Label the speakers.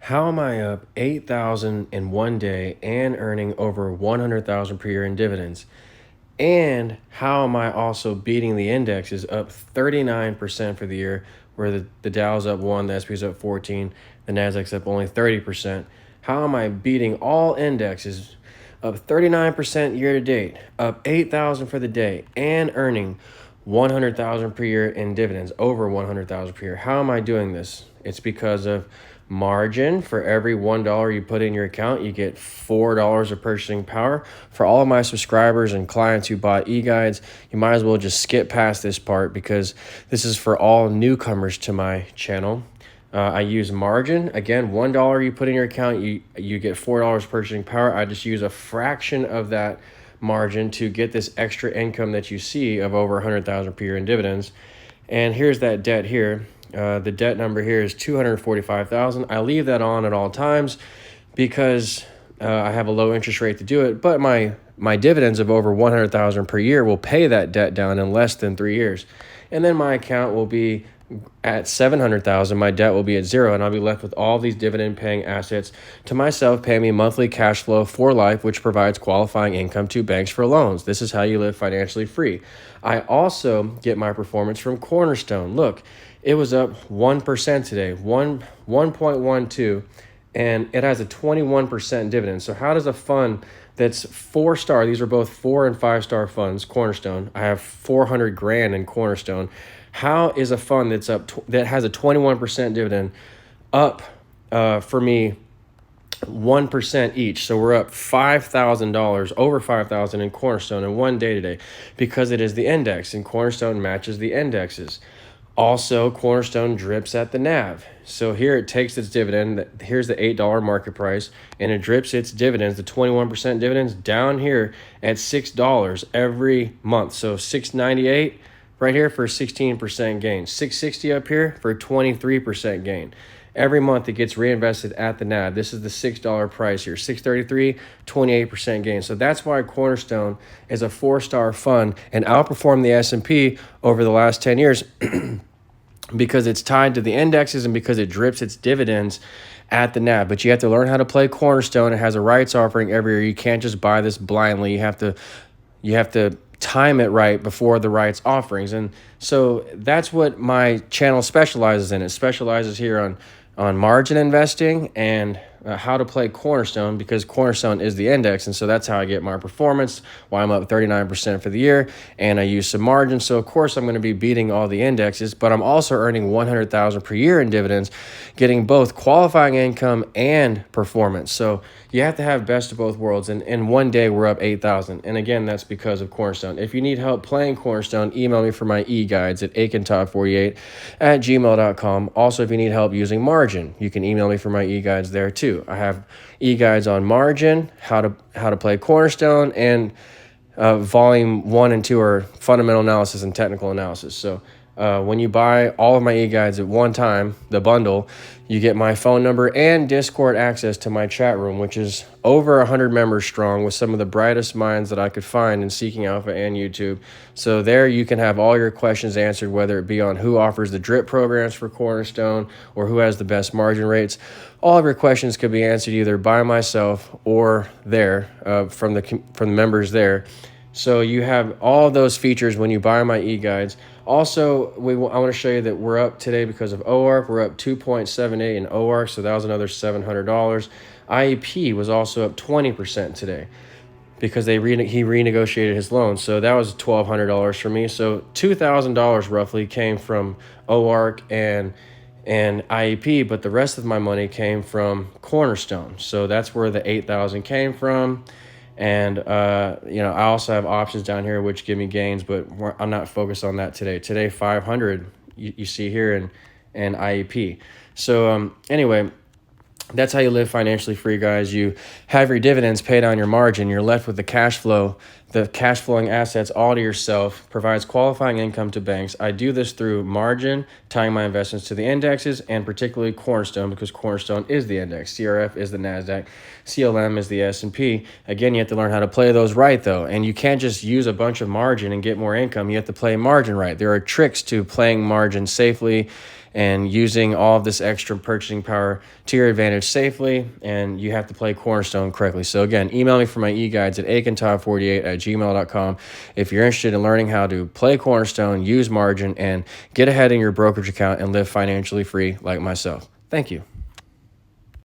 Speaker 1: How am I up 8,000 in one day and earning over 100,000 per year in dividends? And how am I also beating the indexes up 39% for the year, where the Dow's up 1, the SP's up 14, the Nasdaq's up only 30%? How am I beating all indexes up 39% year to date, up 8,000 for the day, and earning 100,000 per year in dividends, over 100,000 per year? How am I doing this? It's because of margin. For every $1 you put in your account, you get $4 of purchasing power. For all of my subscribers and clients who bought e-guides, you might as well just skip past this part because this is for all newcomers to my channel. I use margin. Again, $1 you put in your account, you get $4 purchasing power. I just use a fraction of that margin to get this extra income that you see of over 100,000 per year in dividends. And here's that debt here. The debt number here is 245,000. I leave that on at all times because I have a low interest rate to do it, but my dividends of over 100,000 per year will pay that debt down in less than 3 years. And then my account will be at 700,000, my debt will be at 0, and I'll be left with all these dividend paying assets to myself, paying me monthly cash flow for life, which provides qualifying income to banks for loans. This is how you live financially free. I also get my performance from Cornerstone. Look, it was up 1% today, 1.12, and it has a 21% dividend. So how does a fund that's 4-star, these are both 4 and 5-star funds, Cornerstone, I have 400 grand in Cornerstone. How is a fund that's that has a 21% dividend up for me 1% each? So we're up $5,000, over $5,000 in Cornerstone in one day today, because it is the index, and Cornerstone matches the indexes. Also, Cornerstone drips at the NAV. So here it takes its dividend. Here's the $8 market price, and it drips its dividends, the 21% dividends, down here at $6 every month. So $6.98 right here for a 16% gain. $6.60 up here for a 23% gain. Every month it gets reinvested at the NAV. This is the $6 price here. $6.33, 28% gain. So that's why Cornerstone is a 4-star fund and outperformed the S&P over the last 10 years because it's tied to the indexes and because it drips its dividends at the NAV. But you have to learn how to play Cornerstone. It has a rights offering every year. You can't just buy this blindly. You have to time it right before the rights offerings. And so that's what my channel specializes in. It specializes here on margin investing and how to play Cornerstone, because Cornerstone is the index. And so that's how I get my performance, why I'm up 39% for the year. And I use some margin. So of course I'm going to be beating all the indexes, but I'm also earning 100,000 per year in dividends, getting both qualifying income and performance. So you have to have best of both worlds. And in one day we're up 8,000. And again, that's because of Cornerstone. If you need help playing Cornerstone, email me for my e-guides at aikentodd48@gmail.com. Also, if you need help using margin, you can email me for my e-guides there too. I have e-guides on margin, how to play Cornerstone, and volume 1 and 2 are fundamental analysis and technical analysis. So when you buy all of my e-guides at one time, the bundle, you get my phone number and Discord access to my chat room, which is over 100 members strong with some of the brightest minds that I could find in Seeking Alpha and YouTube. So there you can have all your questions answered, whether it be on who offers the drip programs for Cornerstone or who has the best margin rates. All of your questions could be answered either by myself or there from the members there. So you have all of those features when you buy my e-guides. Also, I want to show you that we're up today because of OARK. We're up 2.78 in OARK, so that was another $700. IEP was also up 20% today because he renegotiated his loan. So that was $1,200 for me. So $2,000 roughly came from OARK and IEP, but the rest of my money came from Cornerstone. So that's where the 8,000 came from. And, I also have options down here which give me gains, but I'm not focused on that today. Today, 500 you see here in IEP. So anyway, that's how you live financially free, guys. You have your dividends pay down your margin. You're left with the cash flow the cash flowing assets all to yourself, provides qualifying income to banks. I do this through margin, tying my investments to the indexes, and particularly Cornerstone, because Cornerstone is the index. CRF is the NASDAQ. CLM is the S&P. Again, you have to learn how to play those right, though. And you can't just use a bunch of margin and get more income. You have to play margin right. There are tricks to playing margin safely and using all of this extra purchasing power to your advantage safely, and you have to play Cornerstone correctly. So again, email me for my e-guides at aikentodd48@gmail.com if you're interested in learning how to play Cornerstone, use margin, and get ahead in your brokerage account and live financially free like myself. Thank you.